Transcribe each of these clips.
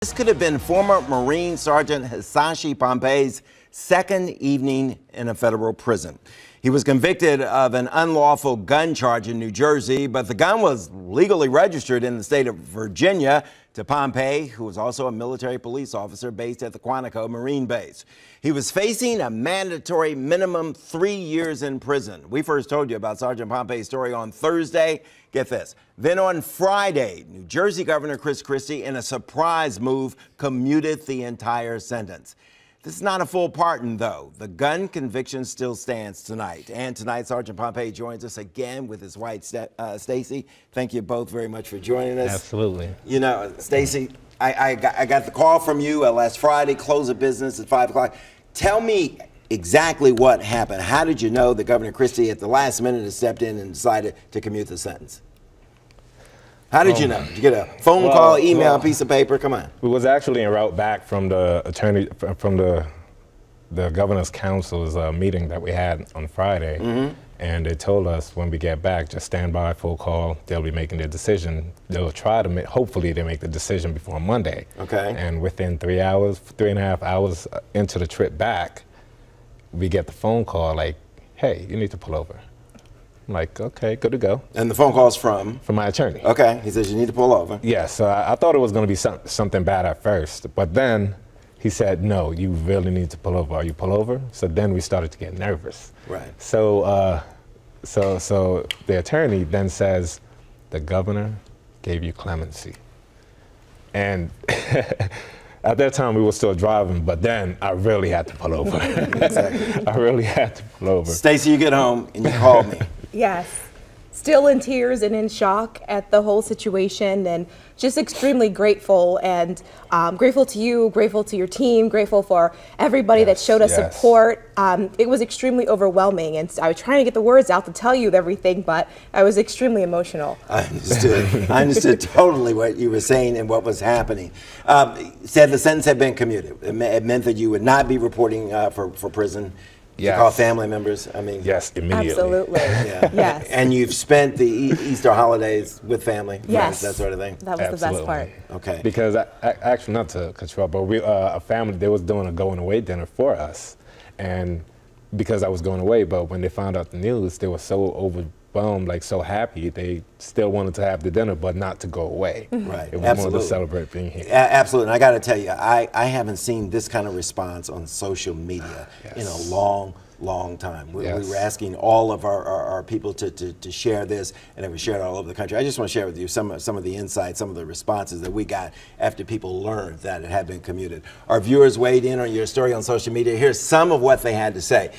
This could have been former Marine Sergeant Hisashi Pompey's second evening in a federal prison. He was convicted of an unlawful gun charge in New Jersey, but the gun was legally registered in the state of Virginia to Pompey, who was also a military police officer based at the Quantico Marine Base. He was facing a mandatory minimum 3 years in prison. We first told you about Sergeant Pompey's story on Thursday. Get this. Then on Friday, New Jersey Governor Christie, in a surprise move, commuted the entire sentence. This is not a full pardon, though. The gun conviction still stands tonight. And tonight, Sergeant Pompey joins us again with his wife, Stacy. Thank you both very much for joining us. Absolutely. You know, Stacy, I got the call from you last Friday, close of business at 5 o'clock. Tell me exactly what happened. How did you know that Governor Christie at the last minute has stepped in and decided to commute the sentence? How did you know? Did you get a phone call, email, a piece of paper? Come on. We was actually en route back from the attorney, from the governor's council's meeting that we had on Friday. And they told us when we get back, just stand by, full call. They'll be making their decision. They'll try to make, hopefully they make the decision before Monday. Okay. And within 3 hours, 3.5 hours into the trip back, we get the phone call like, hey, you need to pull over. I'm like, okay, good to go. And the phone call's from? From my attorney. Okay, he says you need to pull over. Yes, so I thought it was going to be something bad at first, but then he said, no, you really need to pull over. Are you pull over? So then we started to get nervous. Right. So, so the attorney then says, the governor gave you clemency. And at that time we were still driving, but then I really had to pull over. Exactly. I really had to pull over. Stacy, you get home and you call me. Yes. Still in tears and in shock at the whole situation, and just extremely grateful, and grateful to you, grateful to your team, grateful for everybody that showed us support. It was extremely overwhelming, and I was trying to get the words out to tell you everything, but I was extremely emotional. I understood. I understood totally what you were saying and what was happening. Said the sentence had been commuted. It meant that you would not be reporting for prison. Yes. You call family members? I mean, yes, immediately. Absolutely. Yeah. Yes. And you've spent the Easter holidays with family, yes, friends, that sort of thing? That was the best part. Okay. Because, actually, not to cut you off, but a family, they was doing a going away dinner for us. And because I was going away, but when they found out the news, they were so overwhelmed, like so happy, they still wanted to have the dinner, but not to go away. Right. It was more to celebrate being here. Absolutely. And I got to tell you, I haven't seen this kind of response on social media in a long time. We were asking all of our people to share this, and it was shared all over the country. I just want to share with you some of the insights, some of the responses that we got after people learned that it had been commuted. Our viewers weighed in on your story on social media. Here's some of what they had to say.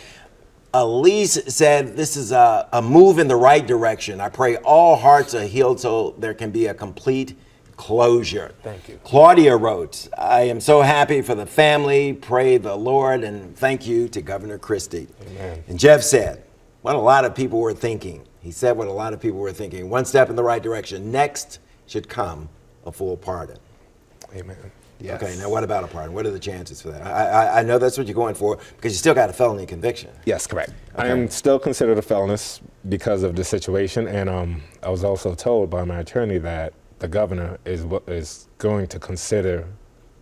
Elise said, this is a move in the right direction. I pray all hearts are healed so there can be a complete closure. Thank you. Claudia wrote, I am so happy for the family. Pray the Lord, and thank you to Governor Christie. Amen. And Jeff said, what a lot of people were thinking. He said what a lot of people were thinking. One step in the right direction. Next should come a full pardon. Amen. Yes. Okay, now what about a pardon? What are the chances for that? I know that's what you're going for because you still got a felony conviction. Yes, correct. Okay. I am still considered a felonist because of the situation, and I was also told by my attorney that the governor is going to consider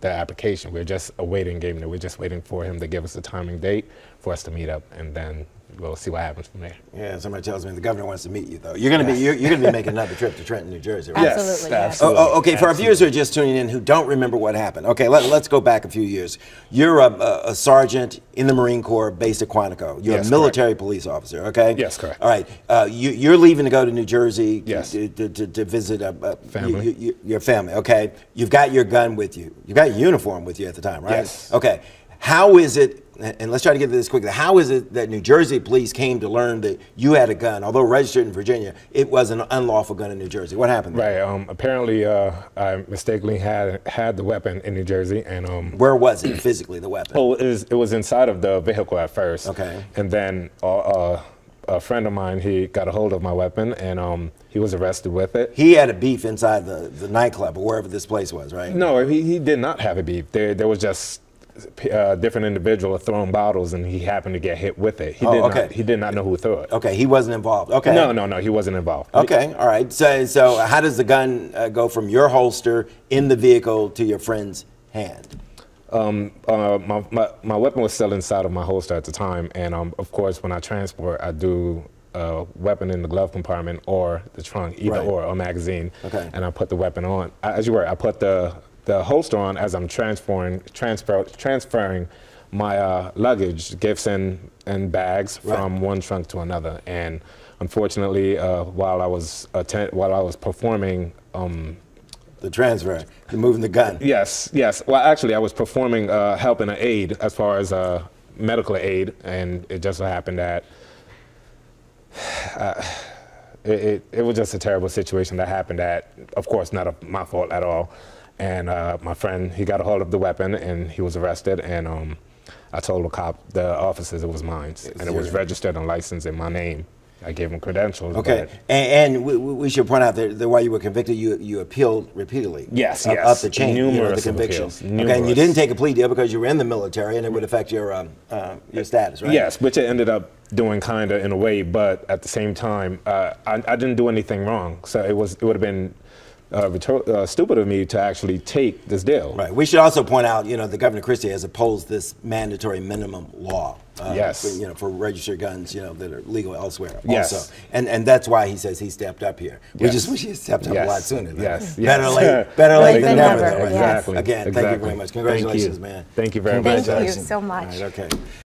the application. We're just awaiting engagement. We're just waiting for him to give us a timing date for us to meet up, and then we'll see what happens from there. Yeah, somebody tells me the governor wants to meet you, though. You're going to be you're going to be making another trip to Trenton, New Jersey, right? Absolutely. Yes, absolutely. Okay, for our viewers who are just tuning in who don't remember what happened. Okay, let's go back a few years. You're a sergeant in the Marine Corps based at Quantico. You're a military police officer, okay? Yes, correct. All right. You're leaving to go to New Jersey to visit family. Your family, okay? You've got your gun with you. You've got your uniform with you at the time, right? Yes. Okay. How is it, and let's try to get to this quickly, how is it that New Jersey police came to learn that you had a gun, although registered in Virginia, it was an unlawful gun in New Jersey? What happened there? Right, apparently I mistakenly had the weapon in New Jersey, and where was it physically, the weapon? Oh, it was inside of the vehicle at first. Okay. And then a friend of mine, he got a hold of my weapon, and he was arrested with it. He had a beef inside the nightclub or wherever this place was, right? No, he did not have a beef. There was just different individual throwing bottles, and he happened to get hit with it. He did not know who threw it. Okay, he wasn't involved. Okay. No, he wasn't involved. Okay, all right. So how does the gun go from your holster in the vehicle to your friend's hand? My weapon was still inside of my holster at the time, and of course, when I transport, I do a weapon in the glove compartment or the trunk, either or a magazine. Okay. And I put the weapon on. As you were, I put the holster on as I'm transferring my luggage, gifts and bags from one trunk to another. And unfortunately, while I was performing. The transfer, moving the gun. Yes. Well, actually, I was performing helping an aid as far as medical aid, and it just so happened that it was just a terrible situation that happened. That, of course, not my fault at all. And my friend, he got a hold of the weapon, and he was arrested. And I told the officers it was mine, and it was registered and licensed in my name. I gave him credentials. Okay, and we should point out that while you were convicted, you appealed repeatedly. Yes, up the chain, numerous the conviction. appeals, okay, and you didn't take a plea deal because you were in the military, and it would affect your status, right? Yes, which it ended up doing kind of in a way, but at the same time, I didn't do anything wrong, so it would have been stupid of me to actually take this deal. Right. We should also point out, the Governor Christie has opposed this mandatory minimum law. Yes. For registered guns, that are legal elsewhere. Yes. Also, and that's why he says he stepped up here. We just wish he had stepped up a lot sooner. Yes. Better late than never. Though, right? Exactly. Again, thank you very much. Congratulations, man. Thank you very much. Thank you so much. All right, okay.